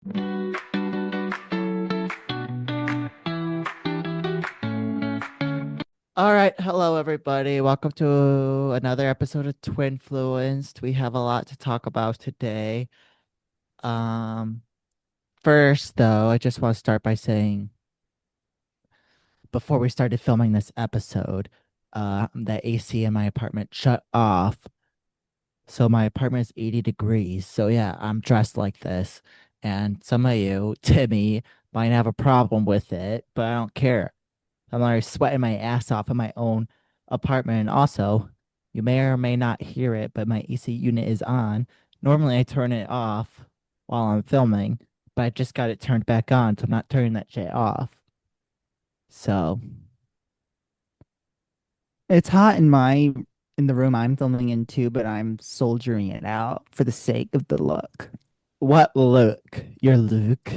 All right, hello everybody. Welcome to another episode of Twinfluenced. We have a lot to talk about today. Um, First though, I just want to start by saying before we started filming this episode, the AC in my apartment shut off. So my apartment is 80 degrees. So yeah, I'm dressed like this. And some of you, Timmy, might have a problem with it, but I don't care. I'm already sweating my ass off in my own apartment. And also, you may or may not hear it, but my AC unit is on. Normally, I turn it off while I'm filming, but I just got it turned back on, so I'm not turning that shit off. So, It's hot in the room I'm filming in too, but I'm soldiering it out for the sake of the look. what look? Your Luke?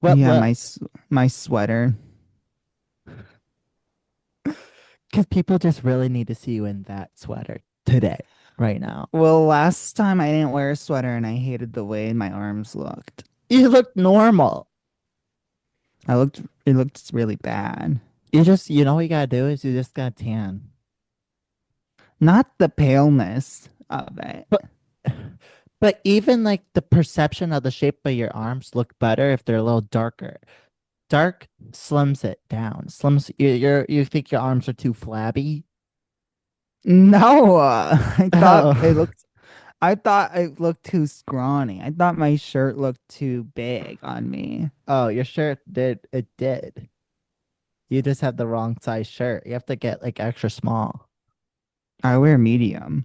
What Yeah, look? my sweater. Because people just really need to see you in that sweater today, right now. Well, last time I didn't wear a sweater and I hated the way my arms looked. You look normal. It looked really bad. You know what you gotta do is you just gotta tan. Not the paleness of it. But But even like the perception of the shape of your arms look better if they're a little darker. Dark slims it down. Slims you think your arms are too flabby? No, Oh. I thought it looked too scrawny. I thought my shirt looked too big on me. Oh, your shirt did. You just have the wrong size shirt. You have to get like extra small. I wear medium.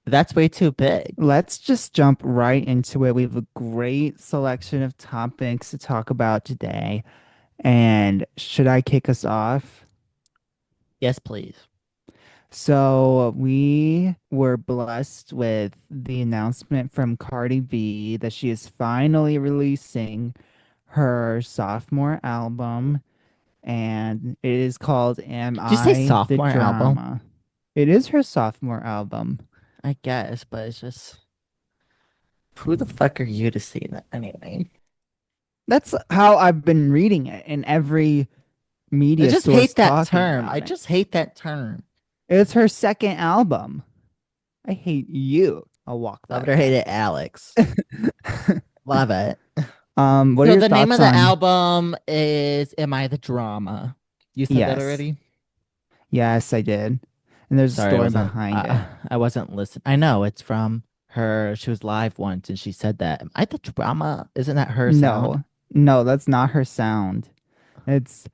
That's way too big. Let's just jump right into it. We have a great selection of topics to talk about today. And should I kick us off? Yes, please. So, we were blessed with the announcement from Cardi B that she is finally releasing her sophomore album, and it is called Am Did you say I the sophomore album? Drama? It is her sophomore album. I guess, but it's just who the fuck are you to see that anyway? That's how I've been reading it in every I media just source hate that talking term. I about it. just hate that term. It's her second album. I hate you. I'll walk Love it that or hate back. it, Alex. Love it. What are So your the name of thoughts the on? album is Am I the Drama? You said that Yes, already? yes, I did. And there's a Sorry, story behind it. I wasn't listening. I know it's from her. She was live once and she said that. Am I the Drama? Isn't that her sound? No, no, that's not her sound. It's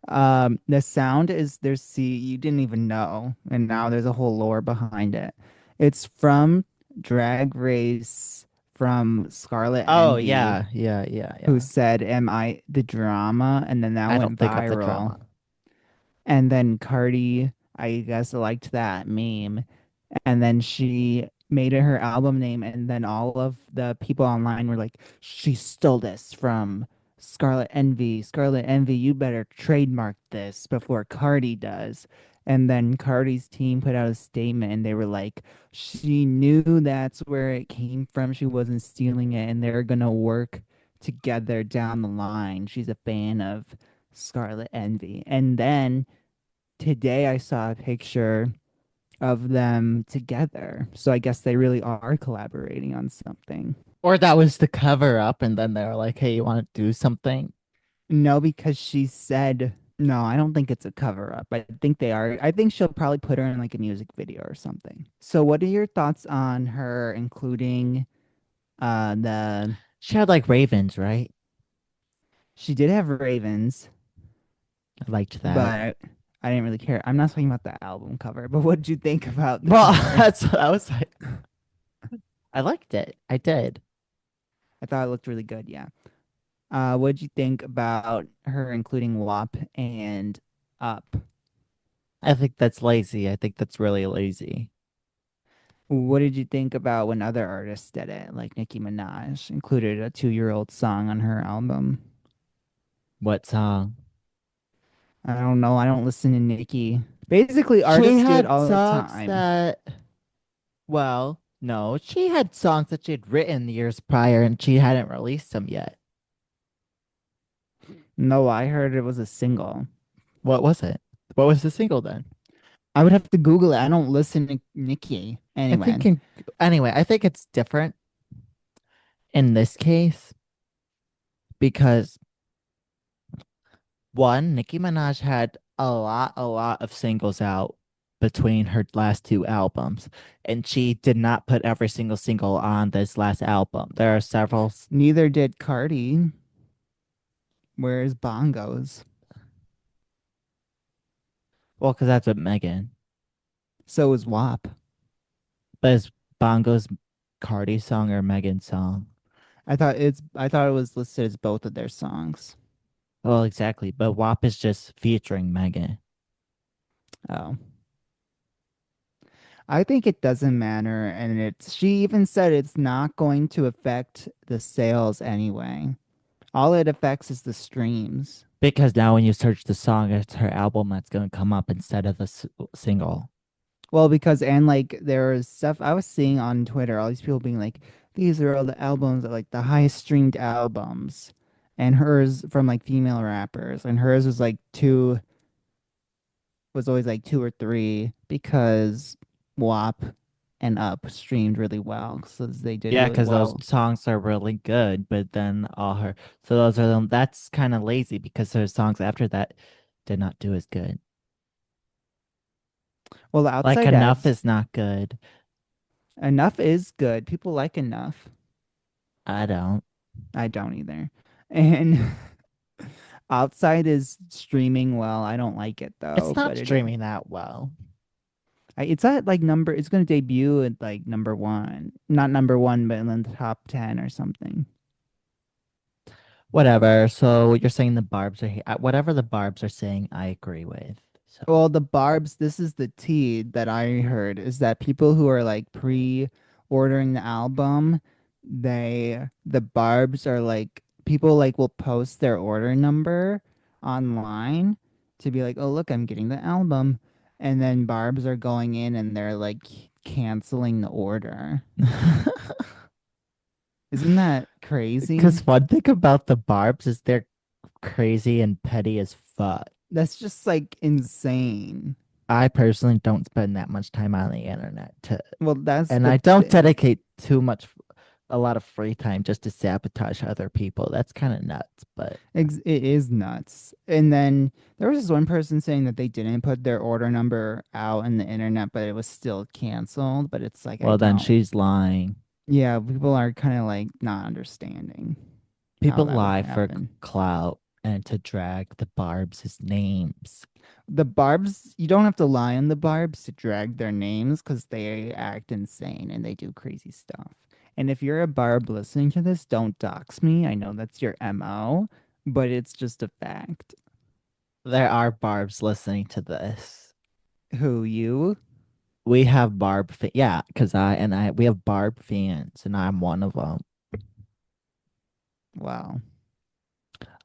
the sound is there's see you didn't even know, and now there's a whole lore behind it. It's from Drag Race from Scarlet Oh Envy, yeah, yeah, yeah, who yeah. said, "Am I the drama?" And then that I don't went think I'm the viral. drama. And then Cardi, I guess, liked that meme. And then she made it her album name. And then all of the people online were like, she stole this from Scarlet Envy. Scarlet Envy, you better trademark this before Cardi does. And then Cardi's team put out a statement and they were like, she knew that's where it came from. She wasn't stealing it. And they're going to work together down the line. She's a fan of Scarlet Envy. And then today I saw a picture of them together. So I guess they really are collaborating on something. Or that was the cover up, and then they were like, "Hey, you want to do something?" No, because she said, no, I don't think it's a cover up. I think they are. I think she'll probably put her in like a music video or something. So what are your thoughts on her including the She had like ravens, right? she did have Ravens, I liked that. but I didn't really care. I'm not talking about the album cover, but what did you think about the Well, cover? that's what I was like. I liked it. I did. I thought it looked really good, yeah. What'd you think about her including WAP and Up? I think that's lazy. I think that's really lazy. What did you think about when other artists did it, like Nicki Minaj included a 2-year-old song on her album? What song? I don't know. I don't listen to Nicki. Basically, She artists do it had all the songs time. that, well, no, she had songs that she had written years prior and she hadn't released them yet. No, I heard it was a single. What was it? What was the single then? I would have to Google it. I don't listen to Nicki I anyway. think in, anyway, I think it's different in this case because one, Nicki Minaj had a lot of singles out between her last two albums, and she did not put every single on this last album. There are several, Neither did Cardi. Where's Bongos? well, because that's what Megan, So is WAP. but is Bongo's Cardi song or Megan's song? I thought it was listed as both of their songs. Well, exactly, but WAP is just featuring Megan. Oh. I think it doesn't matter, and it's she even said it's not going to affect the sales anyway. All it affects is the streams. Because now when you search the song, it's her album that's going to come up instead of the single. Well, because and like there was stuff I was seeing on Twitter, all these people being like, these are all the albums that like the highest streamed albums. And hers from like female rappers. And hers was like two was always like two or three because WAP and Up streamed really well. So they did Yeah, really because those well. songs are really good, but then all her, so those are them. That's kind of lazy because her songs after that did not do as good. Well, the Like outside Enough ads, is not good. Enough is good. People like Enough. I don't. I don't either. And outside is streaming well. I don't like it It's though, not but it is. streaming that well. It's at like number. It's going to debut at like number one, not number one, but in the top 10 or something. Whatever. So you're saying the Barbs are whatever the Barbs are saying, I agree with. So, Well, the Barb's, this is the tea that I heard is that people who are like pre-ordering the album, the Barb's are like people like will post their order number online to be like, "Oh, look, I'm getting the album." And then Barb's are going in and they're like canceling the order. Isn't that crazy? because one thing about the Barbs is they're crazy and petty as fuck. That's just like insane. I personally don't spend that much time on the internet to, Well, that's and the I don't thing. dedicate a lot of free time just to sabotage other people. That's kind of nuts, but It is nuts. And then there was this one person saying that they didn't put their order number out in the internet, but it was still canceled. But it's like, I well, then don't. she's lying. Yeah, people are kind of like not understanding how People that would lie for happen. clout and to drag the Barb's names. The Barbs, you don't have to lie on the Barbs to drag their names because they act insane and they do crazy stuff. And if you're a Barb listening to this, don't dox me. I know that's your MO, but it's just a fact. There are Barb's listening to this. Who, you? We have yeah, because we have Barb fans, and I'm one of them. Wow.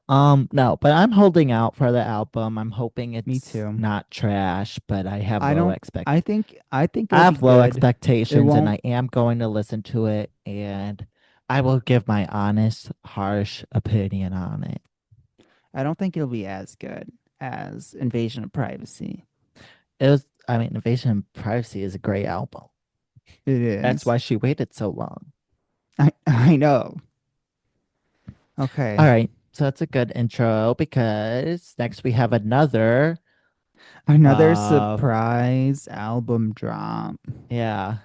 No, but I'm holding out for the album. I'm hoping Me it's too. not trash, but I don't I think I it'll be have low good. It expectations, and won't I am going to listen to it, and I will give my honest, harsh opinion on it. I don't think it'll be as good as Invasion of Privacy. I mean, Invasion of Privacy is a great album. It That's is. why she waited so long. I know. All Okay. right, so that's a good intro because next we have another. Another Uh, surprise album drop. yeah,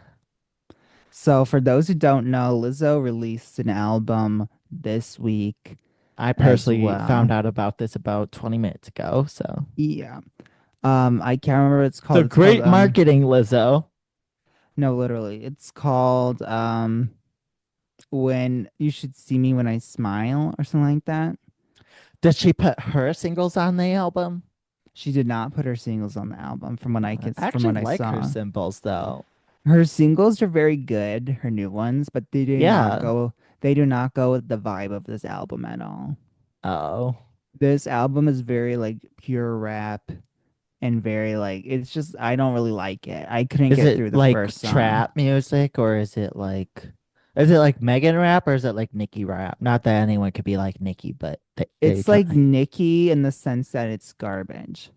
So for those who don't know, Lizzo released an album this week I as personally found well. out about this about 20 minutes ago. So, Yeah. I can't remember what it's so called. It's called great marketing, Lizzo. no, literally. It's called When You Should See Me When I Smile or something like that. Did she put her singles on the album? She did not put her singles on the album I from actually what I like her saw. symbols though. Her singles are very good, her new ones, but Yeah. they do not go with the vibe of this album at all. Oh. This album is very like pure rap and very like it's just I don't really like it. I couldn't Is get it through the like first song. trap music or is it like Is it like Megan rap or is it like Nicki rap? Not that anyone could be like Nicki, but they It's try. like Nicki in the sense that it's garbage.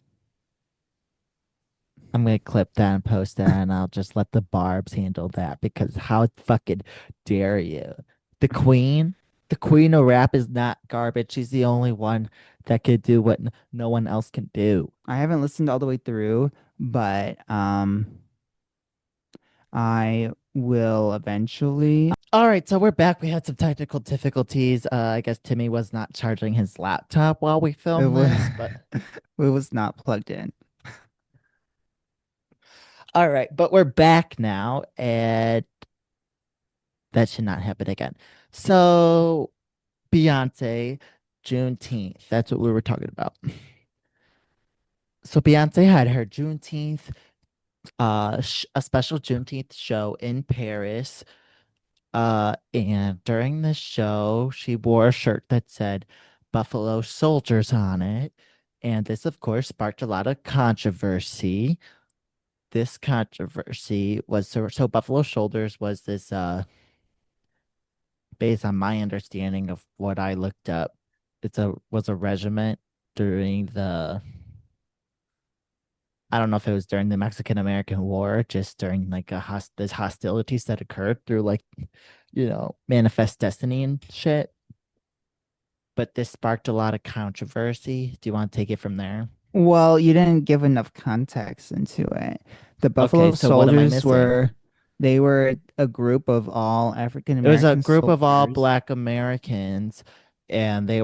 I'm gonna clip that and post that, and I'll just let the Barbs handle that because how fucking dare you? The queen, the queen of rap is not garbage. She's the only one that could do what no one else can do. I haven't listened all the way through, but I will eventually. All right, so we're back. We had some technical difficulties. I guess Timmy was not charging his laptop while we It filmed was this, but it was not plugged in. all right, but we're back now, and that should not happen again. So Beyonce, Juneteenth. That's what we were talking about. So Beyonce had her Juneteenth, a special Juneteenth show in Paris. And during the show, she wore a shirt that said Buffalo Soldiers on it. And this, of course, sparked a lot of controversy. This controversy was so Buffalo Soldiers was this based on my understanding of what I looked up, it's a was a regiment during the I don't know if it was during the Mexican American War, just during like this hostilities that occurred through like, manifest destiny and shit. But this sparked a lot of controversy. Do you want to take it from there? Well, you didn't give enough context into it. The Okay, Buffalo so what am I Soldiers missing? they were a group of all African It was a American group of all soldiers. Black Americans, and they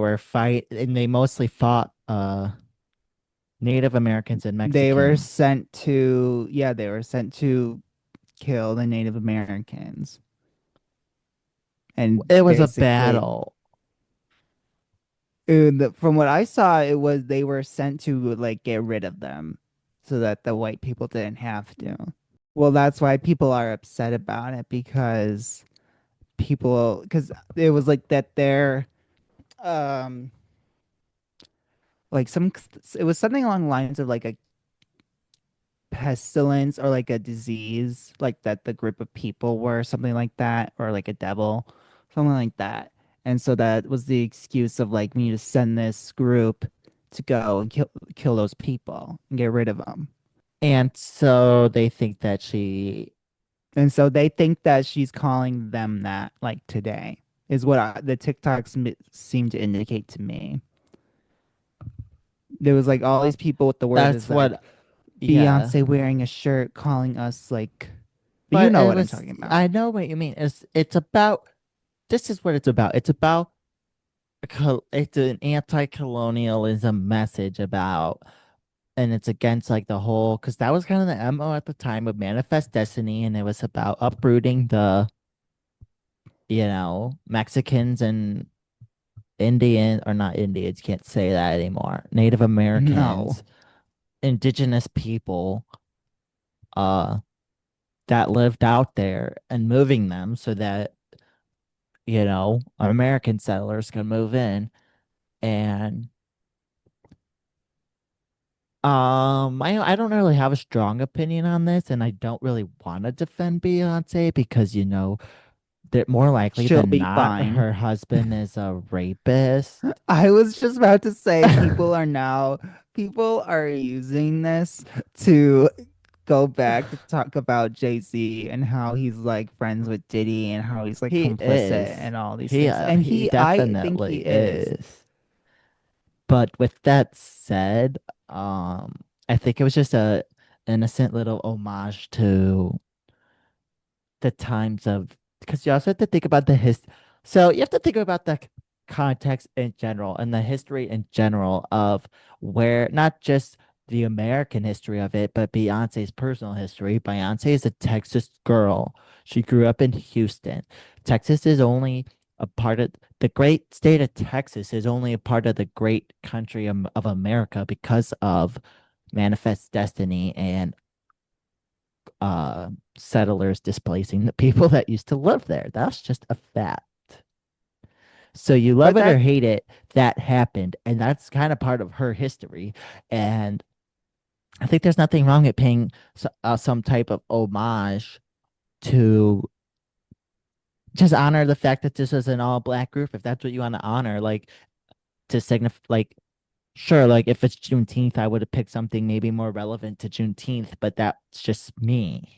mostly fought Native Americans and They were Mexicans. sent to, yeah, they were sent to kill the Native Americans. And It was a basically, battle. from what I saw, it was they were sent to like get rid of them so that the white people didn't have to. Well, that's why people are upset about it because it was like that they're um like some it was something along the lines of like a pestilence or like a disease like that the group of people were something like that or like a devil something like that, and so that was the excuse of like we need to send this group to go and kill those people and get rid of them. And so they think that And so they think that she's calling them that like today is what the TikToks seem to indicate to me. There was like all these people with the word that's is like what, yeah. Beyonce wearing a shirt calling us like, but you But know it what I'm was, talking about. I know what you mean. It's about, this is what it's about. It's about, it's an anti-colonialism message about, and it's against like the whole, because that was kind of the MO at the time of Manifest Destiny, and it was about uprooting the, Mexicans and Indian, or not Indians, can't say that anymore. Native No. Americans, indigenous people, uh, that lived out there and moving them so that American settlers can move in. And I don't really have a strong opinion on this, and I don't really want to defend Beyonce because that more likely She'll than be not fine. her husband is a rapist. I was just about to say people are using this to go back to talk about Jay-Z and how he's like friends with Diddy and how he's like He complicit is. and all these He things. uh, And he I think he definitely is. is. But with that said, I think it was just a innocent little homage to the times of, because you also have to think about so you have to think about the context in general and the history in general of where not just the American history of it, but Beyonce's personal history. Beyonce is a Texas girl. She grew up in Houston. Texas is only a part of the great state of Texas is only a part of the great country of America because of Manifest Destiny and uh settlers displacing the people that used to live there. That's just a fact. So you love But it or that hate it, that happened, and that's kind of part of her history. And I think there's nothing wrong with paying some type of homage to just honor the fact that this was an all black group if that's what you want to honor, like to signify, like sure, like if it's Juneteenth, I would have picked something maybe more relevant to Juneteenth, but that's just me.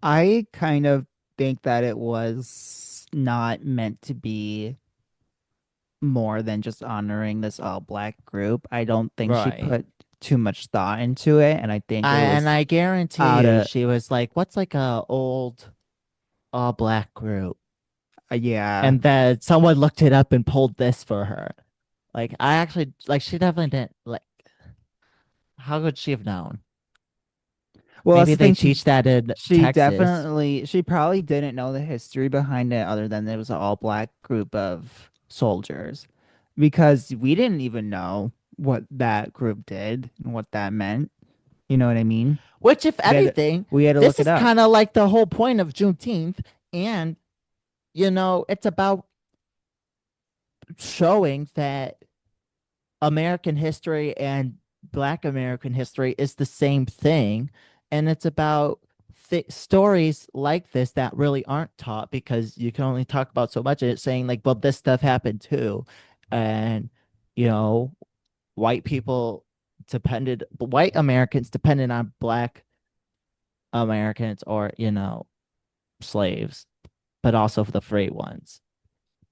I kind of think that it was not meant to be more than just honoring this all black group. I don't think she Right. put too much thought into it, and I think it And was I guarantee out you of she was like, what's like a old all black group? yeah. And then someone looked it up and pulled this for her. Like I actually like she definitely didn't like how could she have known? Well, that's Maybe the they thing. teach that in Texas. She probably didn't know the history behind it, other than it was an all black group of soldiers, because we didn't even know what that group did and what that meant. You know what I mean? Which, if We had to, anything, we had to this look it is up. kind of like the whole point of Juneteenth. And, it's about showing that American history and Black American history is the same thing. And it's about stories like this that really aren't taught because you can only talk about so much of it, saying, like, well, this stuff happened too. And, you know, white Americans depended on Black Americans or, slaves, but also for the free ones.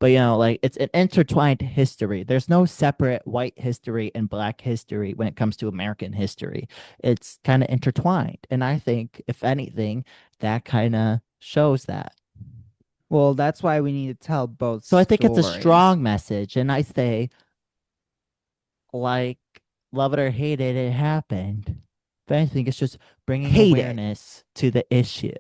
But like it's an intertwined history. There's no separate white history and black history when it comes to American history. It's kind of intertwined. And I think, if anything, that kind of shows that. Well, that's why we need to tell both So I think it's a stories. strong message. And I say, like, love it or hate it, it happened. But I think it's just bringing Hate it. awareness to the issue.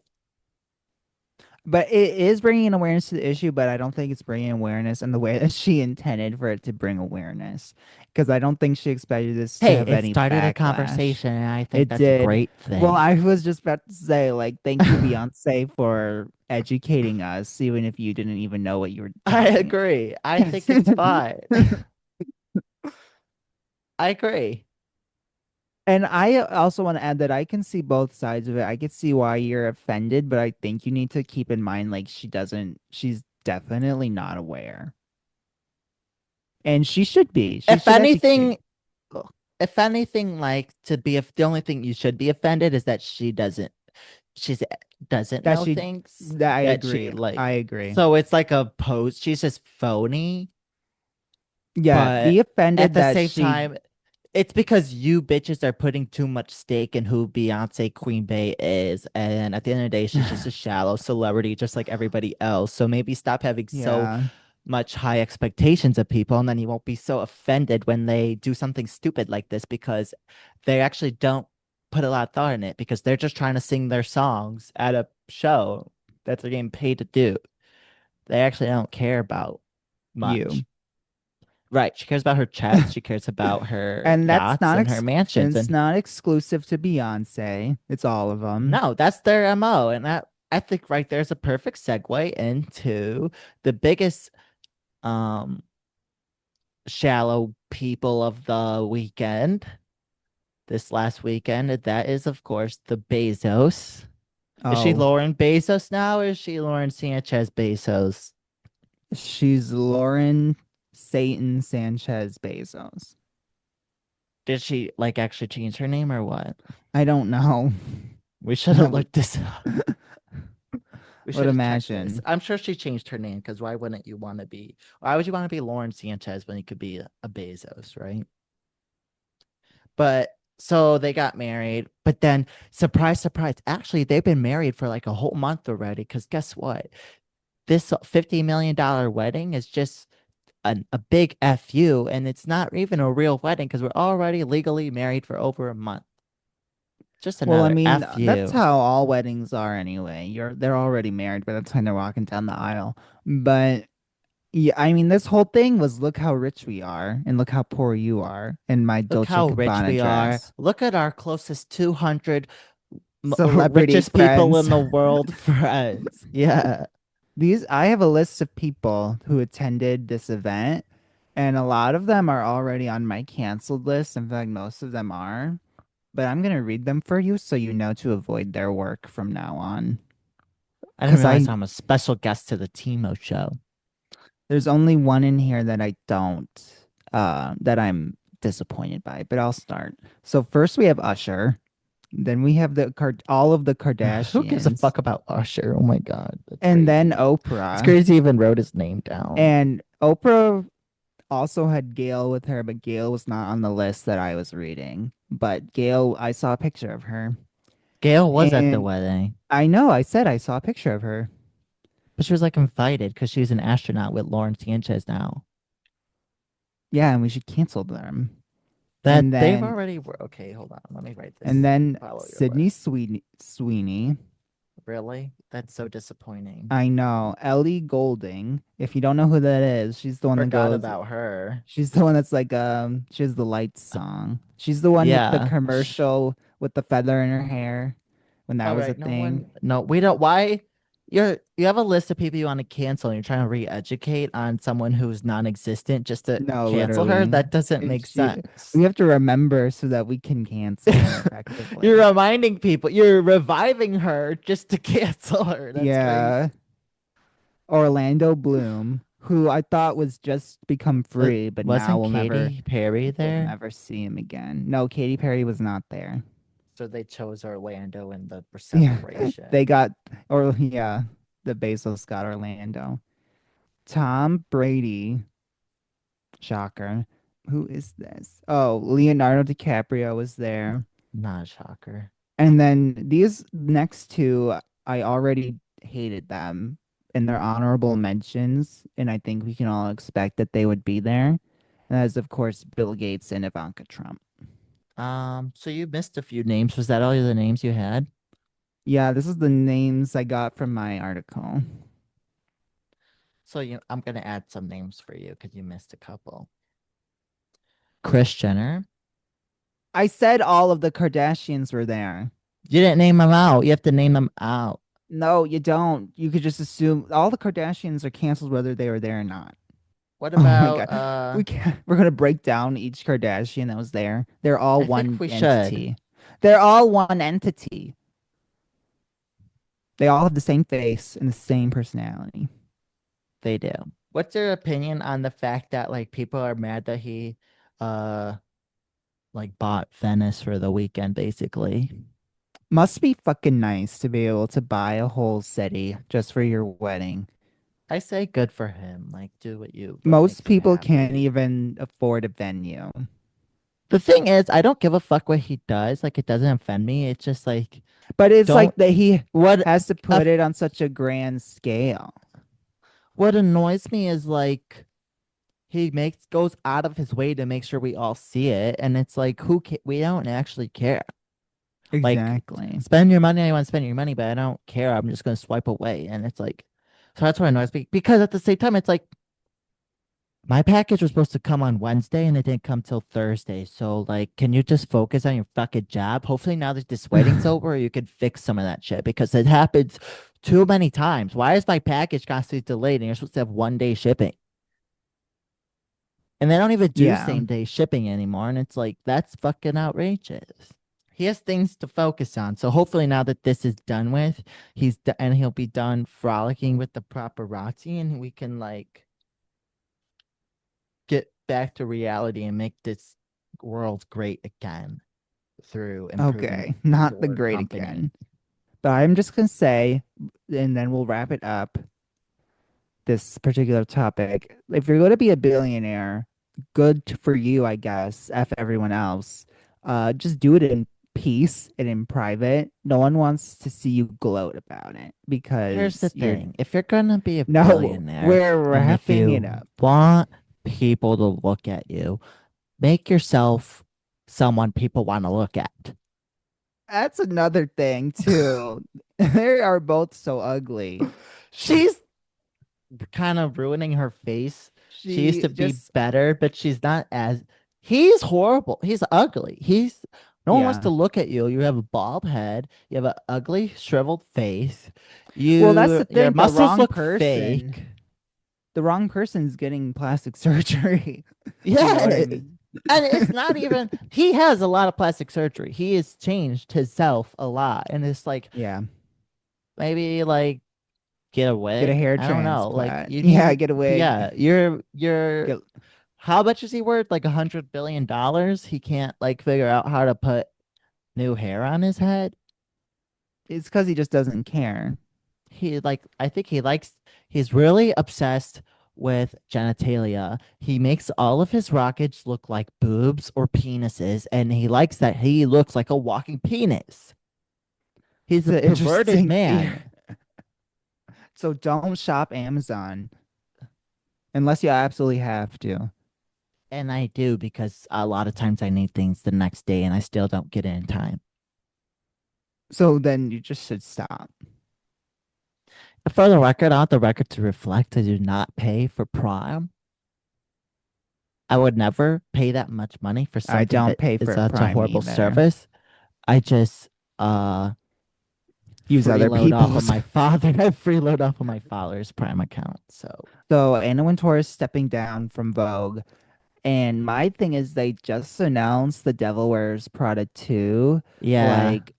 But it is bringing awareness to the issue, but I don't think it's bringing awareness in the way that she intended for it to bring awareness. Because I don't think she expected this to Hey, have it any started a backlash. conversation, and I think It that's a did. great Well, thing. I was just about to say, like, thank you, Beyonce, for educating us, even if you didn't even know what you were I talking agree. I think it's about. fine. I agree. And I also want to add that I can see both sides of it. I can see why you're offended, but I think you need to keep in mind, like, she's definitely not aware. And she should be. She If should educate. anything, if anything, like to be if the only thing you should be offended is that she's doesn't That know she, things that I that she agree. like. I agree. So it's like a pose. She's just phony, Yeah, but be at offended the that same she, time, it's because you bitches are putting too much stake in who Beyonce Queen Bey is. And at the end of the day, she's just a shallow celebrity, just like everybody else. So maybe stop having so yeah. much high expectations of people, and then you won't be so offended when they do something stupid like this because they actually don't put a lot of thought in it because they're just trying to sing their songs at a show that they're getting paid to do. They actually don't care about You. much. Right. She cares about her checks. She cares about her And yachts and her mansions. it's And not exclusive to Beyonce. It's all of them. no, that's their MO. And I think right there's a perfect segue into the biggest um shallow people of the weekend, this last weekend. That is, of course, the Bezos. Is she Oh, Lauren Bezos now, or is she Lauren Sanchez Bezos? she's Lauren Satan Sanchez Bezos. Did she like actually change her name or what? I don't know. We should I have would, looked this up. We would should have checked this. imagine. I'm sure she changed her name because why wouldn't you want to be? Why would you want to be Lauren Sanchez when you could be a Bezos, right? But so they got married, but then surprise, surprise, actually they've been married for like a whole month already. Because guess what? This $50 million wedding is just a big FU, and it's not even a real wedding because we're already legally married for over a month. Just Well, I another mean, that's FU. how all weddings are anyway. They're already married by the time they're walking down the aisle. But yeah, I mean, this whole thing was look how rich we are and look how poor you are in my Look Dolce how rich Gabbana we are. dress. Look at our closest 200 Celebrity richest people in friends. the world friends. Yeah. I have a list of people who attended this event, and a lot of them are already on my canceled list. In fact, most of them are. But I'm gonna read them for you so you know to avoid their work from now on. I didn't Because realize I'm a special guest to the Timo show. there's only one in here that I don't, that I'm disappointed by, but I'll start. So first we have Usher. Then we have all of the Who gives a Kardashians, fuck about Usher? Oh my God, that's and then crazy. It's Oprah. crazy he even wrote his name down. And Oprah also had Gail with her, but Gail was not on the list that I was reading. But Gail, I saw a picture of her. Gail was at the And wedding, I know, I said I saw a picture of her. but she was like invited because she was an astronaut with Lauren Sanchez now. Yeah, and we should cancel them. That And they've then already were okay. Hold on, let me write and this. then Follow your Sydney list. Sweeney. Really? That's so disappointing. I know. Ellie Goulding. If you don't know who that is, she's the one that Forgot goes. about her. She's the one that's like she has the lights song. She's the one with the Yeah. commercial with the feather in her hair when that All was a right. No thing. one. No, we don't. Why? You have a list of people you want to cancel, and you're trying to re-educate on someone who's non-existent just to No, cancel her. literally. That doesn't And make she sense. we have to remember so that we can cancel her You're effectively. reminding people. You're reviving her just to cancel her. That's crazy. Yeah. Orlando Bloom, who I thought was just become free, but now Wasn't Katy Perry we'll there? never see him again. No, Katy Perry was not there. So they chose Orlando in the Yeah. They celebration. got or yeah, the Bezos got Orlando. Tom Brady, shocker. Who is this? Oh, Leonardo DiCaprio was there. Not a shocker. And then these next two, I already hated them in their honorable mentions, and I think we can all expect that they would be there. And that is, of course, Bill Gates and Ivanka Trump. So you missed a few names. Was that all the names you had? Yeah, this is the names I got from my article. So I'm gonna add some names for you because you missed a couple. Kris Jenner. I said all of the Kardashians were there. You didn't name them out. You have to name them out. No, you don't. You could just assume all the Kardashians are canceled whether they were there or not. What Oh my about God. We're gonna break down each Kardashian that was there. They're all I think one we should. entity. They're all one entity. They all have the same face and the same personality. They do. What's your opinion on the fact that like people are mad that he uh like bought Venice for the weekend basically? Must be fucking nice to be able to buy a whole city just for your wedding. I say good for him. Like do what Most makes you people can't happy. even afford a venue. The thing is, I don't give a fuck what he does. Like it doesn't offend me. It's just like But it's like don't that he what has to uh, put it on such a grand scale. what annoys me is like he makes goes out of his way to make sure we all see it, and it's like we don't actually care. Like Exactly. spend your money, I want to spend your money, but I don't care. I'm just gonna swipe away, and it's like so that's what annoys me because at the same time, it's like my package was supposed to come on Wednesday and it didn't come till Thursday. So like, can you just focus on your fucking job? Hopefully now that this wedding's over, you can fix some of that shit because it happens too many times. Why is my package constantly delayed and you're supposed to have 1 day shipping? And they don't even do Yeah. same day shipping anymore. And it's like, that's fucking outrageous. He has things to focus on. So hopefully now that this is done with, and he'll be done frolicking with the paparazzi and we can like get back to reality and make this world great again through improving Okay. Not the your great company. again. But I'm just gonna say, and then we'll wrap it up, this particular topic. If you're going to be a billionaire, for you, I guess. F everyone else. Just do it in peace and in private. No one wants to see you gloat about it Here's the because you're thing. If you're gonna be a no, billionaire we're and if wrapping it you up. want people to look at you, make yourself someone people want to look at. That's another thing too. They are both so ugly. She's kind of ruining her face. She used She to be just better, but she's not as he's horrible. He's ugly. He's no one wants yeah. to look at you. You have a bald head, you have an ugly, shriveled face, Well, that's the your thing. muscles look fake. The wrong person's getting plastic surgery. You know Yeah. what I mean? And it's not even he has a lot of plastic surgery. He has changed himself a lot. And it's like Yeah. maybe like get a Get a wig. hair I don't know. Like transplant. you Yeah, need, get a wig. yeah, you're Get how much is he worth? Like $100 billion? He can't like figure out how to put new hair on his head. it's because he just doesn't care. He like I think he's really obsessed with genitalia. He makes all of his rockets look like boobs or penises, and he likes that he looks like a walking penis. He's It's a an perverted interesting theory. man. So don't shop Amazon unless you absolutely have to. And I do because a lot of times I need things the next day and I still don't get it in time. So then you just should stop. For the record, I want the record to reflect I do not pay for Prime. I would never pay that much money for I something don't that pay is for such a Prime horrible either. service. I just uh Use other freeload off of people's. my father. I freeload off of my father's Prime account. So So Anna Wintour is stepping down from Vogue. And my thing is they just announced The Devil Wears Prada 2. yeah. Like,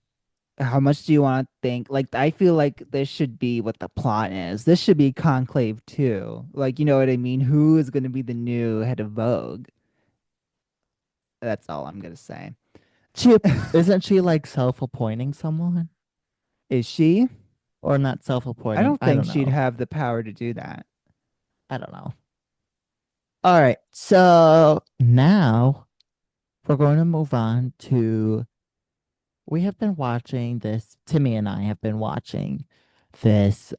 how much do you want to think? Like, I feel like this should be what the plot is. This should be Conclave 2. Like, you know what I mean? Who is going to be the new head of Vogue? That's all I'm going to say. She isn't she like self-appointing someone? Is she? Or not I self-appointing? don't I think don't she'd know. have the power to do that. I don't know. All right. So now we're going to move on to we have been watching this, Timmy and I have been watching this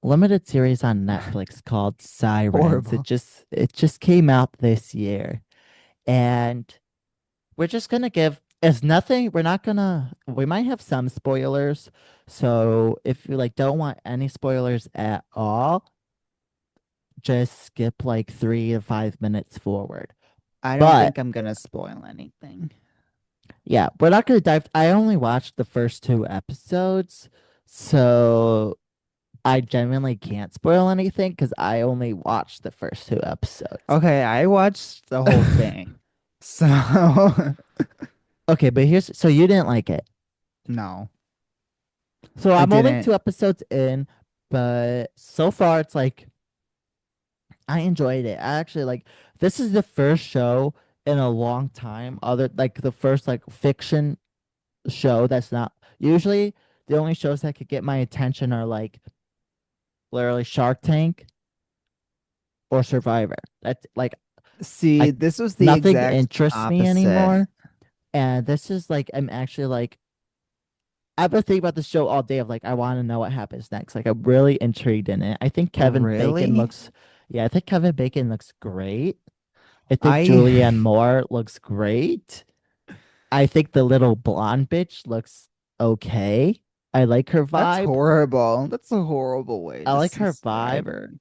limited series on Netflix called Sirens. Horrible. It just came out this year. And we're just gonna give it's nothing, we're not gonna we might have some spoilers. So if you like don't want any spoilers at all, just skip like 3 to 5 minutes forward. I don't But think I'm going to spoil anything. yeah, we're not gonna dive. I only watched the first 2 episodes, so I genuinely can't spoil anything because I only watched the first 2 episodes. Okay, I watched the whole thing. So, Okay, but here's so you didn't like it. no, So I I'm only didn't. 2 episodes in, but so far it's like I enjoyed it. I actually like this is the first show in a long time, other like the first like fiction show that's not usually the only shows that could get my attention are like literally Shark Tank or Survivor. That's like See, I this was the nothing exact interests me opposite. anymore. And this is like I'm actually like I've been thinking about the show all day of like I want to know what happens next. Like I'm really intrigued in it. I think Kevin Bacon Really? looks yeah, I think Kevin Bacon looks great. I think I Julianne Moore looks great. I think the little blonde bitch looks okay. I like her That's vibe. horrible. That's a horrible way I to like her describe vibe. her.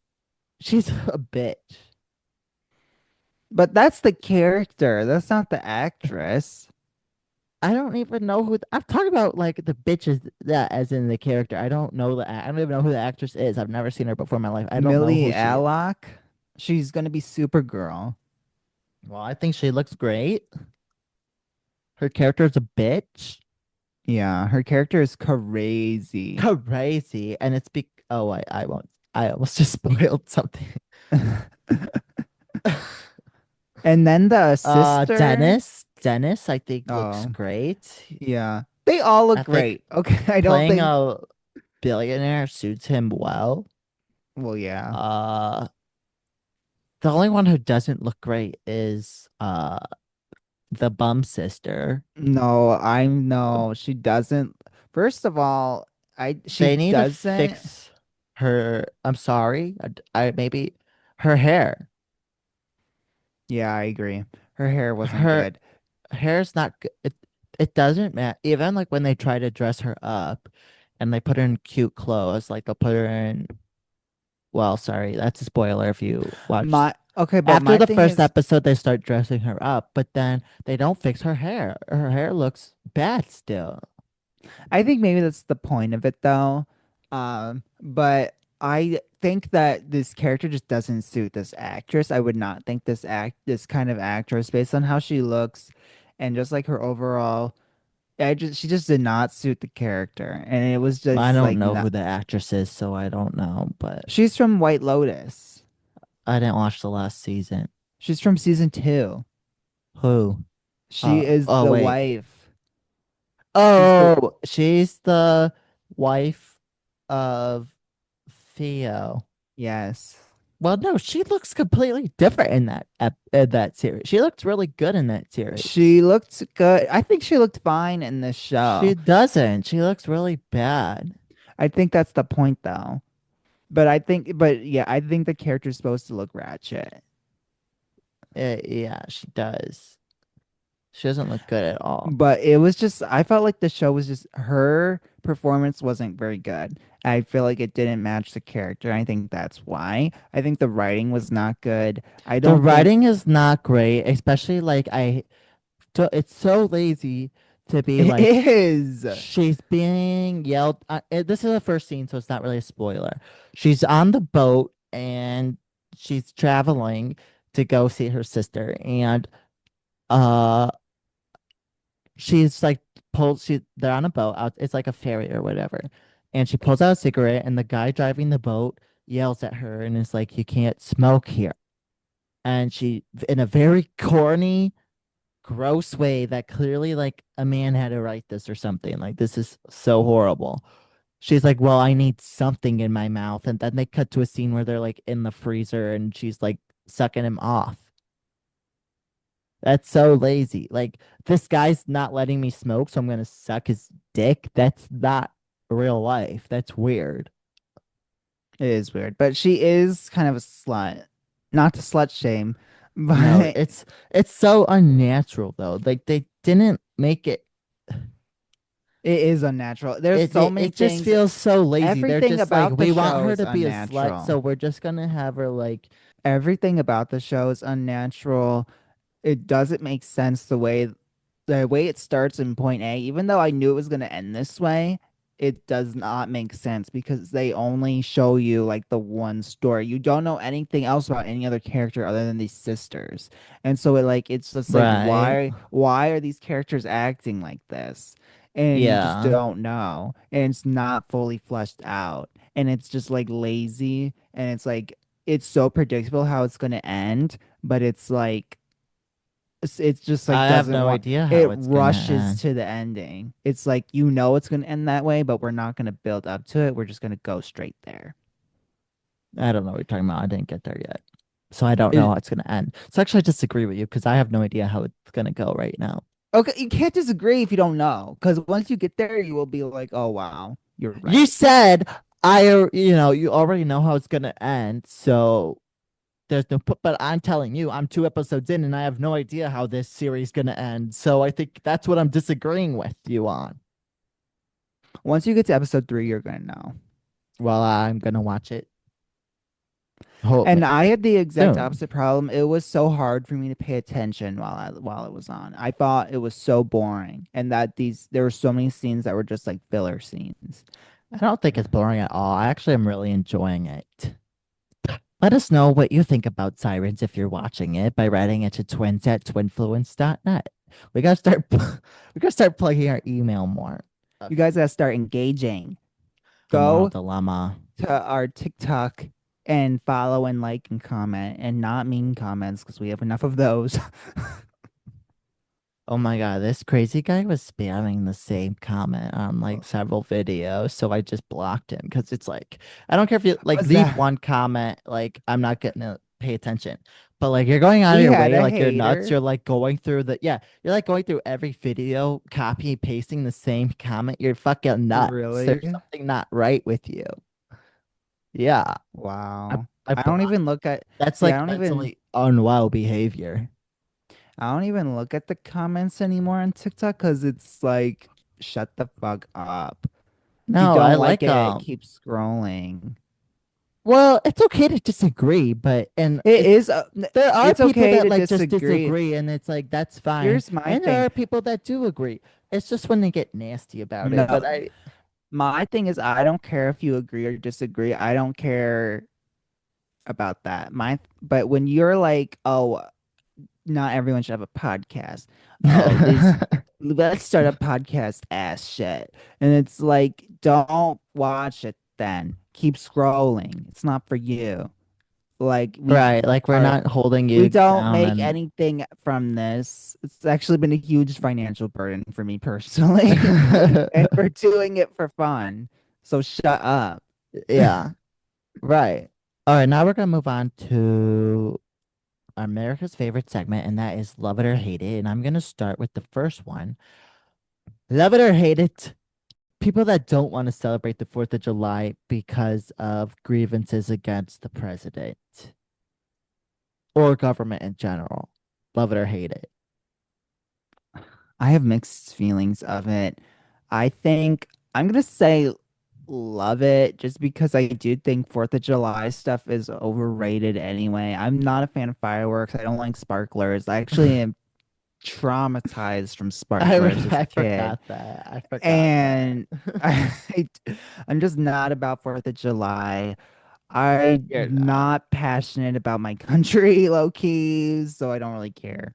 She's a bitch. But that's the character. That's not the actress. I don't even know I'm talking about like the bitches that as in the character. I don't even know who the actress is. I've never seen her before in my life. I don't know Millie who she is. Alcock. She's gonna be Supergirl. Well, I think she looks great. Her character is a bitch. Yeah, her character is crazy. Crazy. And it's oh I won't I almost just spoiled something. And then the sister. Dennis I think looks Oh, great. yeah. They all I look think great. Okay, I don't playing think. a billionaire suits him well. Well, yeah. Uh the only one who doesn't look great is the bum sister. No, I'm no, she doesn't. First of all, she They need to doesn't. fix her. I'm sorry. I maybe her hair. Yeah, I agree. Her hair wasn't Her good. hair's not good. It doesn't matter. Even like when they try to dress her up and they put her in cute clothes, like they'll put her in well, sorry, that's a spoiler if you watch My okay, but after my the thing first is episode they start dressing her up, but then they don't fix her hair. Her hair looks bad still. I think maybe that's the point of it though. But I think that this character just doesn't suit this actress. I would not think this kind of actress based on how she looks and just like her overall she just did not suit the character, and it was I just don't like know who not. the actress is, so I don't know, but She's from White Lotus. I didn't watch the last season. She's from season 2. Who? She is Oh the wait. wife. She's the Oh, she's the wife of Theo. yes. Well, no, she looks completely different in that series. She looks really good in that series. She looked good. I think she looked fine in this She show. doesn't. She looks really bad. I think that's the point though. But yeah, I think the character's supposed to look ratchet. Yeah, she does. She doesn't look good at all. But it was just, I felt like the show was just, her performance wasn't very good. I feel like it didn't match the character. I think that's why. I think the writing was not good. I The don't think writing is not great, especially like it's so lazy to be it like is. she's being yelled. This is the first scene, so it's not really a spoiler. She's on the boat and she's traveling to go see her sister, and uh, she's like they're on a boat out. It's like a ferry or whatever, and she pulls out a cigarette, and the guy driving the boat yells at her and is like, "You can't smoke here." And she, in a very corny, gross way that clearly like a man had to write this or something. Like this is so horrible. She's like, "Well, I need something in my mouth." And then they cut to a scene where they're like in the freezer and she's like sucking him off. That's so lazy. Like this guy's not letting me smoke, so I'm gonna suck his dick. That's not real life. That's weird. It is weird. But she is kind of a slut. Not to slut shame, No, but it's so unnatural though. Like they didn't make it. it is unnatural. There's so many It just things. feels so lazy. They're Everything just like, about the we want show her is to be a slut, unnatural. so we're just gonna have her like, Everything about the show is unnatural. It doesn't make sense the way it starts in point A, even though I knew it was going to end this way, it does not make sense because they only show you like the one story. You don't know anything else about any other character other than these sisters. And so it's just like right? why are these characters acting like this? And you just Yeah. don't know. And it's not fully fleshed out. And it's just like lazy and it's like it's so predictable how it's going to end, but it's just like I have doesn't no want idea it how it's gonna rushes end. to the ending. It's like you know it's gonna end that way, but we're not gonna build up to it. We're just gonna go straight there. I don't know what you're talking about. I didn't get there yet. So I don't know It, how it's gonna end. So actually I disagree with you because I have no idea how it's gonna go right now. okay, you can't disagree if you don't know, because once you get there, you will be like, oh wow, you're You right. said you already know how it's gonna end, so there's no but I'm telling you, I'm 2 episodes in and I have no idea how this series is gonna end. So I think that's what I'm disagreeing with you on. Once you get to episode 3, you're gonna know. Well, I'm gonna watch it. Hope And I had the exact soon. opposite problem. It was so hard for me to pay attention while it was on. I thought it was so boring, and that these there were so many scenes that were just like filler scenes. I don't think it's boring at all. I actually am really enjoying it. Let us know what you think about Sirens if you're watching it by writing it to twins at twinfluenced.net. We gotta start we gotta start plugging our email more. You Okay. guys gotta start engaging. The moral Go dilemma. to our TikTok and follow and like and comment and not mean comments because we have enough of those. Oh my God, this crazy guy was spamming the same comment on like several videos. So I just blocked him because it's like, I don't care if you like What's leave that? one comment, like I'm not gonna pay attention. But like you're going out of We your had way, a like you're nuts. hater. You're like going through you're like going through every video, copy, pasting the same comment. You're fucking nuts. There's Really? something not right with you. Yeah. I, Wow. I I don't blocked. even look at That's See, I like don't even mentally unwell behavior. I don't even look at the comments anymore on TikTok because it's like shut the fuck up. If you No, I don't like like it, keep scrolling. well, it's okay to disagree, but and It is there are it's people okay that to like just disagree. disagree, and it's like that's fine. Here's my And there thing. are people that do agree. It's just when they get nasty about it. No, But I my thing is I don't care if you agree or disagree. I don't care about that. But when you're like, oh, not everyone should have a podcast. Oh, this let's start a podcast ass shit. And it's like, don't watch it then. Keep scrolling. It's not for you. Like Right, like we're are not holding we you don't down make and anything from this. It's actually been a huge financial burden for me personally. And we're doing it for fun. So shut up. yeah, right. All right, now we're gonna move on to America's favorite segment, and that is Love It or Hate It. And I'm gonna start with the first one. Love it or hate it, people that don't want to celebrate the 4th of July because of grievances against the president or government in general. Love it or hate it. I have mixed feelings of it. I think I'm gonna say love it just because I do think Fourth of July stuff is overrated anyway. I'm not a fan of fireworks. I don't like sparklers. I actually am traumatized from sparklers as a I kid. forgot that. I forgot that. And I, I'm just not about Fourth of July. I'm You're not. not passionate about my country, low key, so I don't really care.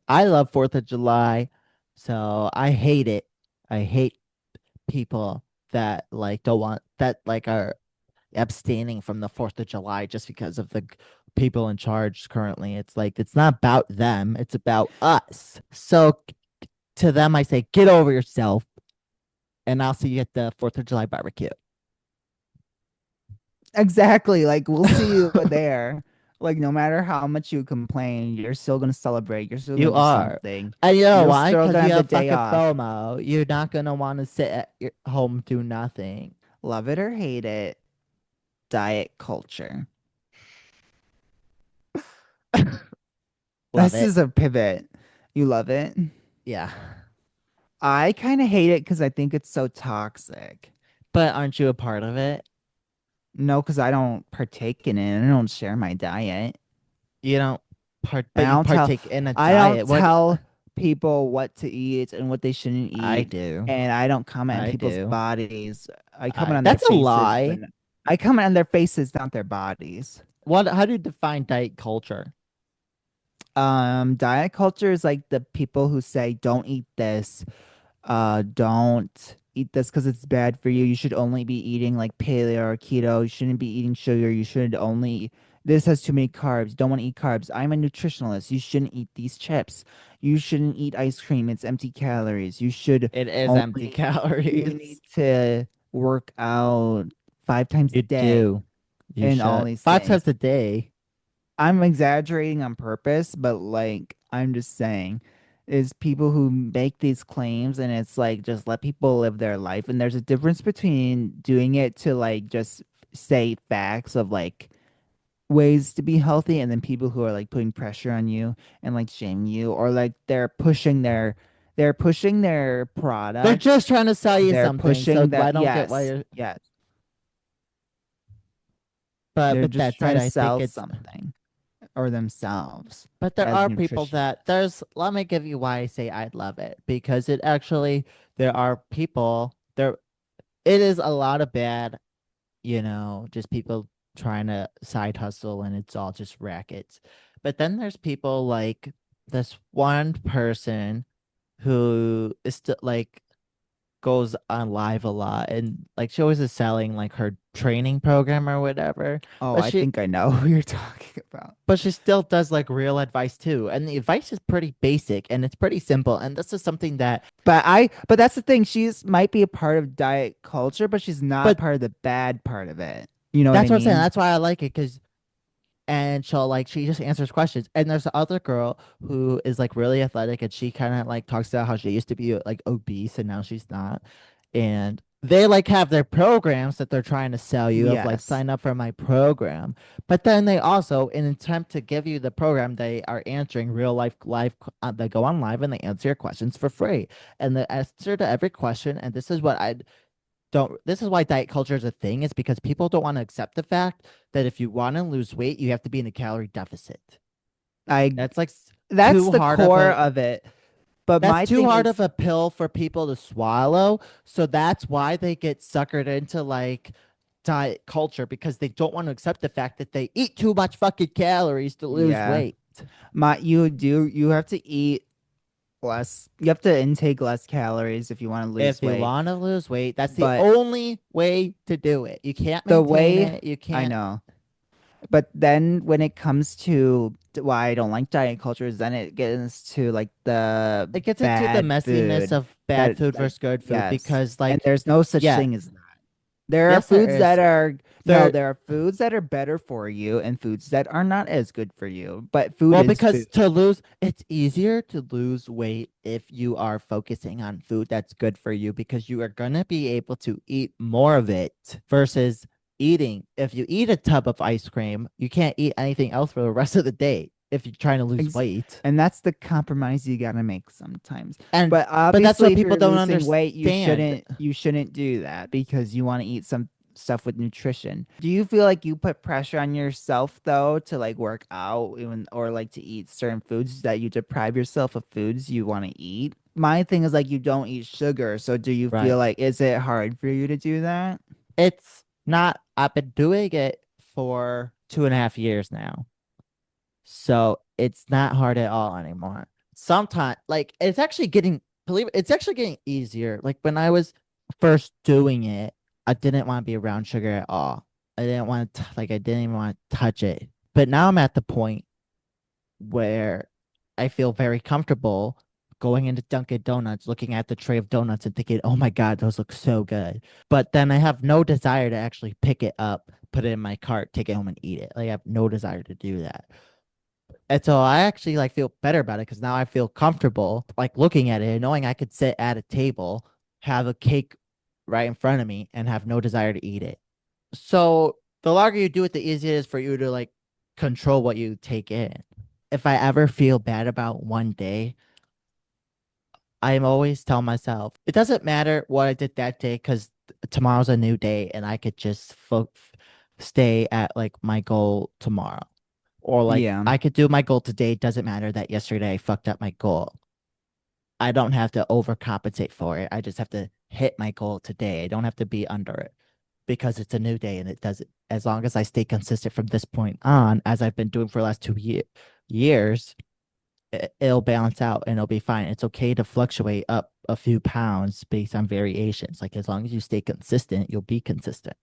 I love 4th of July, so I hate it. I hate people that like don't want that like are abstaining from the 4th of July just because of the people in charge currently. It's like it's not about them, it's about us. So to them I say get over yourself and I'll see you at the 4th of July barbecue. Exactly. Like we'll see you there. Like no matter how much you complain, you're still gonna celebrate. You're still gonna You do are. something. And you know You're why? still Because gonna you have the have day fucking off. FOMO. You're not gonna want to sit at your home do nothing. Love it or hate it, diet culture. Love This it. is a pivot. You love it? Yeah. I kind of hate it because I think it's so toxic. But aren't you a part of it? No, because I don't partake in it. I don't share my diet. You don't And but you partake in a diet. What tell people what to eat and what they shouldn't I eat. do. And I don't comment on I people's do. bodies. I comment I on their that's a faces, but lie. I comment on their faces, not their bodies. What how do you define diet culture? Diet culture is like the people who say don't eat this, don't eat this because it's bad for you. You should only be eating like paleo or keto. You shouldn't be eating sugar. You should only, this has too many carbs. Don't want to eat carbs. I'm a nutritionalist. You shouldn't eat these chips. You shouldn't eat ice cream. It's empty calories. You should It is empty only, you calories. need to work out 5 times a You day do. You and all should. these 5 times things. a day. I'm exaggerating on purpose, but like I'm just saying is people who make these claims and it's like just let people live their life and there's a difference between doing it to like just say facts of like ways to be healthy and then people who are like putting pressure on you and like shaming you or like they're pushing their They're product. just trying to sell you They're something. So pushing I that don't get why yes, you're yes. but They're with just that trying said, to I think sell it's something or themselves but there as are people nutrition. that there's let me give you why I say I love it. Because it actually there are people there it is a lot of bad, just people trying to side hustle and it's all just rackets. But then there's people like this one person who is still like goes on live a lot and like she always is selling like her training program or whatever. Oh, But I she think I know who you're talking about. but she still does like real advice too. And the advice is pretty basic and it's pretty simple. And this is something that But that's the thing. She's might be a part of diet culture, but she's not but part of the bad part of it. You know what I that's what I'm saying. mean? That's why I like it because and she just answers questions. And there's the other girl who is like really athletic and she kind of like talks about how she used to be like obese and now she's not. And they like have their programs that they're trying to sell you of like Yes. sign up for my program. But then they also, in an attempt to give you the program, they are answering real life. They go on live and they answer your questions for free. And the answer to every question, and this is what I don't this is why diet culture is a thing, is because people don't want to accept the fact that if you want to lose weight, you have to be in a calorie deficit. I That's like that's too the hard of core a of it. But that's my too thing hard of is, a pill for people to swallow. So that's why they get suckered into like diet culture because they don't want to accept the fact that they eat too much fucking calories to lose yeah. weight. You have to eat less. You have to intake less calories if you want to lose If you weight. want to lose weight, that's the But only way to do it. You can't the maintain way it. You I can't. know, but then when it comes to why I don't like diet culture is then it gets to like the It gets into the bad messiness food of bad that food like versus good food yes, because, and like, there's no such yeah, thing as that. There are yes, there foods that is. are no, There, there are foods that are better for you and foods that are not as good for you. But food well, is because food. to lose, it's easier to lose weight if you are focusing on food that's good for you because you are gonna be able to eat more of it versus eating. If you eat a tub of ice cream, you can't eat anything else for the rest of the day if you're trying to lose Ex- weight. And that's the compromise you gotta make sometimes. And But but that's obviously, what if people you're don't losing weight, understand. you shouldn't do that because you want to eat some stuff with nutrition. Do you feel like you put pressure on yourself though to like work out even or like to eat certain foods that you deprive yourself of foods you want to eat? My thing is like you don't eat sugar, so do you feel Right. like is it hard for you to do that? It's not, I've been doing it for 2.5 years now. So it's not hard at all anymore. Sometimes, like, it's actually getting, believe it, it's actually getting easier. Like, when I was first doing it, I didn't want to be around sugar at all. I didn't want to, like, I didn't even want to touch it. But now I'm at the point where I feel very comfortable going into Dunkin' Donuts, looking at the tray of donuts and thinking, oh my God, those look so good. But then I have no desire to actually pick it up, put it in my cart, take it home and eat it. Like, I have no desire to do that. And so I actually like feel better about it because now I feel comfortable like looking at it and knowing I could sit at a table, have a cake right in front of me, and have no desire to eat it. So the longer you do it, the easier it is for you to like control what you take in. If I ever feel bad about one day, I'm always tell myself it doesn't matter what I did that day because tomorrow's a new day and I could just stay at like my goal tomorrow. Or like Yeah. I could do my goal today. It doesn't matter that yesterday I fucked up my goal. I don't have to overcompensate for it. I just have to hit my goal today. I don't have to be under it because it's a new day and it does it. As long as I stay consistent from this point on, as I've been doing for the last 2 years, it'll balance out and it'll be fine. It's okay to fluctuate up a few pounds based on variations. Like as long as you stay consistent, you'll be consistent.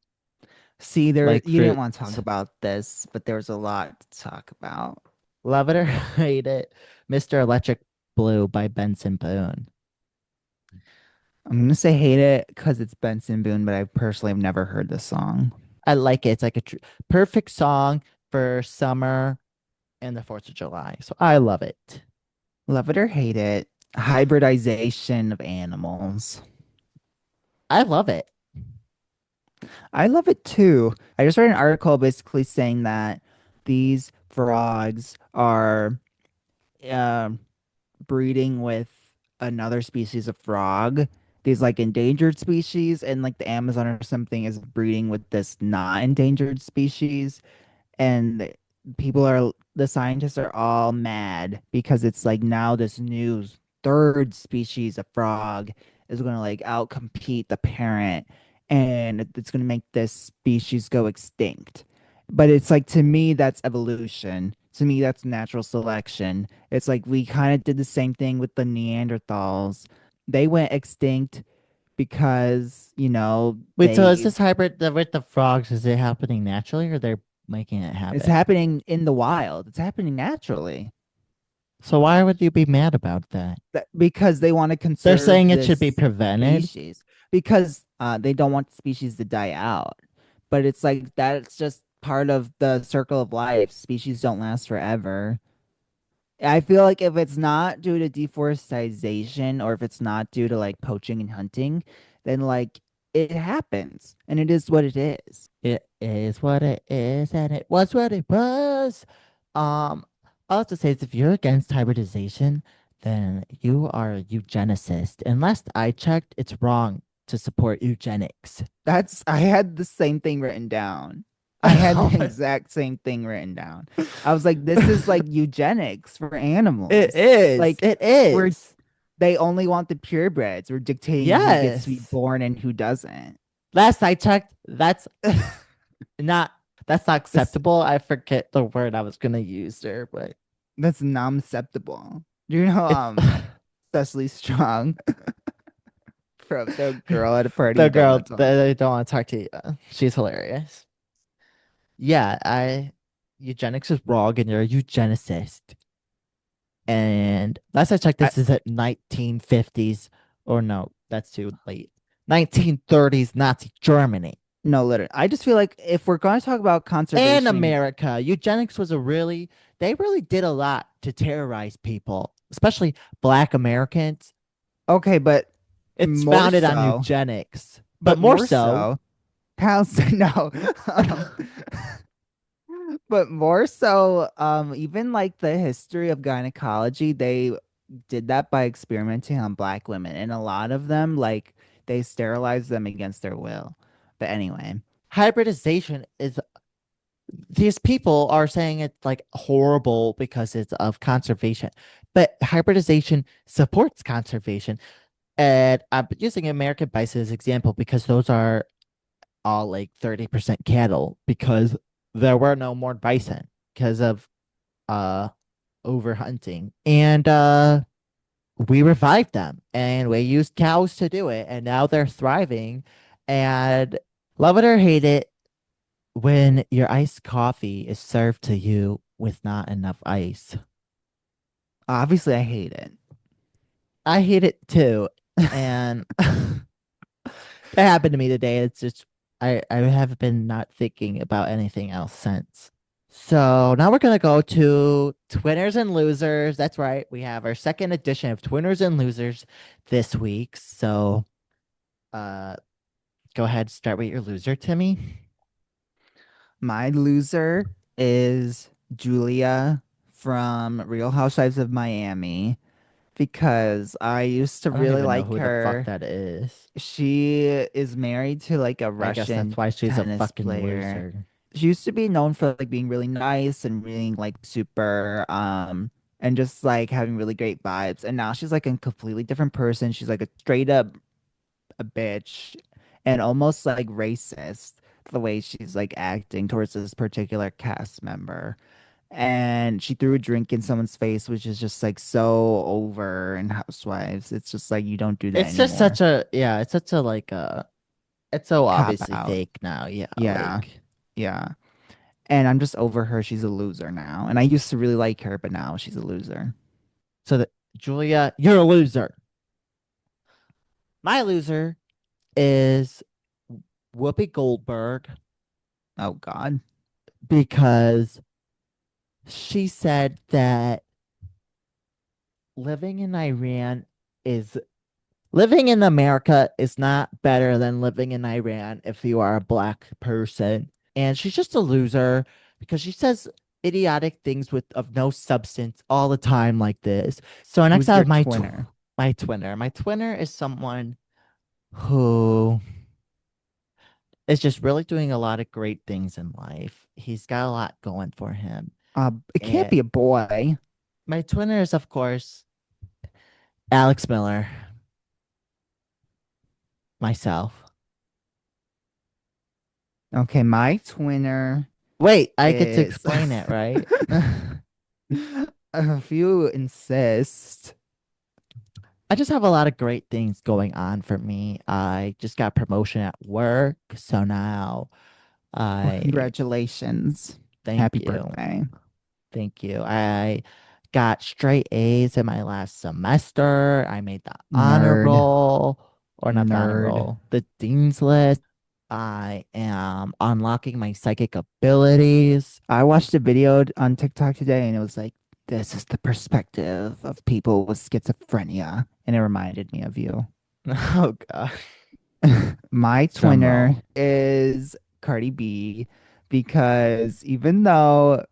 See, there Like you didn't for want to talk about this, but there was a lot to talk about. love it or hate it, Mr. Electric Blue by Benson Boone. I'm gonna say hate it because it's Benson Boone, but I personally have never heard this song. I like it. It's like a perfect song for summer and the 4th of July. So I love it. Love it or hate it, hybridization of animals. I love it. I love it too. I just read an article basically saying that these frogs are uh, breeding with another species of frog. These like endangered species, and like the Amazon or something is breeding with this not endangered species. And people are the scientists are all mad because it's like now this new third species of frog is going to like outcompete the parent and it's going to make this species go extinct. But it's like to me that's evolution. To me that's natural selection. It's like we kind of did the same thing with the Neanderthals. They went extinct because, Wait, so is this hybrid with the frogs? Is it happening naturally or they're making it it's happen? happening in the wild. It's happening naturally. So why would you be mad about that? Because they want to They're conserve saying it should this be prevented. species because they don't want the species to die out. But it's like that's just part of the circle of life. Species don't last forever. I feel like if it's not due to deforestation or if it's not due to like poaching and hunting, then like it happens and it is what it is. It is what it is, and it was what it was. All I have to say is if you're against hybridization, then you are a eugenicist. And last I checked, it's wrong to support eugenics. I had the same thing written down. I had the exact same thing written down. I was like, this is like eugenics for It animals. is. Like, It we're is. they only want the purebreds. We're dictating who gets to be Yes. born and who doesn't. Last I checked, not that's not This, acceptable. I forget the word I was gonna use there, but That's non-acceptable. You know, It's Cecily Strong from the girl at a party the you don't girl want to talk. that I don't want to talk to you. She's hilarious. Yeah, I eugenics is wrong and you're a eugenicist. And last I checked, I, this is at 1950s, or no, that's too late. 1930s Nazi Germany no, literally. I just feel like if we're going to talk about and conservation, America. Eugenics was they really did a lot to terrorize people, especially Black Americans. okay, but It's more founded on so, eugenics, but but more more so, so, Palestine, no. But more so, even like the history of gynecology, they did that by experimenting on black women, and a lot of them, like, they sterilized them against their will. But anyway, hybridization is these people are saying it's like horrible because it's of conservation, but hybridization supports conservation. And I'm using American bison as an example because those are all like 30% cattle because there were no more bison because of uh overhunting. And we revived them and we used cows to do it and now they're thriving. And love it or hate it, when your iced coffee is served to you with not enough ice. obviously, I hate it. I hate it too. And that happened to me today. It's just I have been not thinking about anything else since. So now we're gonna go to Twinners and Losers. That's right. We have our second edition of Twinners and Losers this week. So uh go ahead, start with your loser, Timmy. My loser is Julia from Real Housewives of Miami because I used to I don't really even know like who the fuck her. that is. She is married to like a I guess that's Russian why she's a tennis fucking player. loser. She used to be known for like being really nice and being like super and just like having really great vibes. And now she's like a completely different person. She's like a straight up a bitch and almost like racist the way she's like acting towards this particular cast member. And she threw a drink in someone's face, which is just like so over in Housewives. It's just like you don't do that It's just anymore. such a yeah, it's such a like it's so Cop obviously out. fake now. Yeah, Yeah. like Yeah. And I'm just over her. She's a loser now. And I used to really like her, but now she's a loser. so that Julia, you're a loser. My loser is Whoopi Goldberg Oh God. because she said that living in Iran is living in America is not better than living in Iran if you are a black person. And she's just a loser because she says idiotic things with of no substance all the time like this. So next Who's I your have twinner? my twinner. My twinner is someone who is just really doing a lot of great things in life. He's got a lot going for him. It can't And be a boy. my twinner is, of course, Alex Miller, myself. Okay, my twinner Wait, I get to is explain it, right? if you insist. I just have a lot of great things going on for me. I just got promotion at work, so now Well, I congratulations. thank Happy you. birthday. Thank you. I got straight A's in my last semester. I made the honor Nerd. roll, or not the honor Nerd. roll, the dean's list. I am unlocking my psychic abilities. I watched a video on TikTok today and it was like, this is the perspective of people with schizophrenia. And it reminded me of you. Oh God. My Drum roll. twinner is Cardi B because even though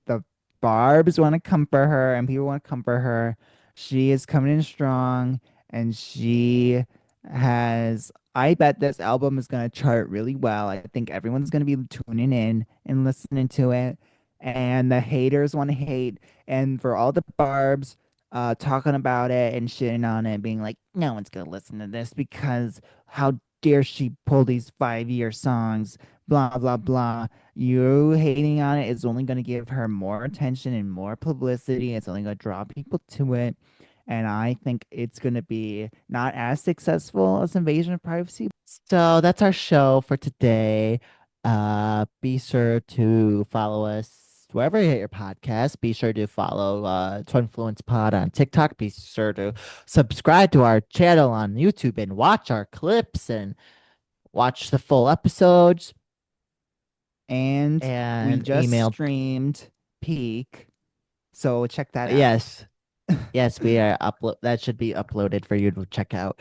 the Barbs want to come for her and people want to come for her, she is coming in strong and she has. I bet this album is going to chart really well. I think everyone's going to be tuning in and listening to it. And the haters want to hate. And for all the Barbs talking about it and shitting on it, being like, no one's going to listen to this because how dare she pull these 5-year songs, blah, blah, blah. You hating on it is only going to give her more attention and more publicity. It's only going to draw people to it. And I think it's going to be not as successful as Invasion of Privacy. So that's our show for today. Be sure to follow us wherever you get your podcast. Be sure to follow Twinfluenced Pod on TikTok. Be sure to subscribe to our channel on YouTube and watch our clips and watch the full episodes And we and just email. streamed Peak. So check that out. Yes, yes, we are upload. That should be uploaded for you to check out.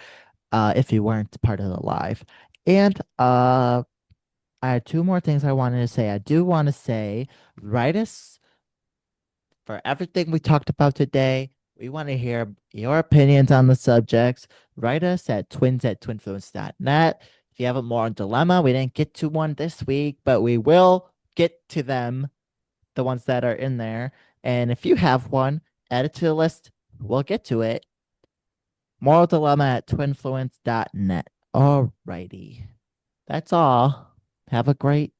If you weren't part of the live, and I had two more things I wanted to say. I do want to say, write us for everything we talked about today. We want to hear your opinions on the subjects. Write us at twins@twinfluenced.net. If you have a moral dilemma, we didn't get to one this week, but we will get to them, the ones that are in there. And if you have one, add it to the list. We'll get to it. Moral dilemma at twinfluenced.net. All righty. That's all. Have a great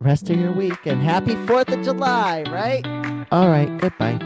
rest of your week and happy 4th of July, right? All right, goodbye.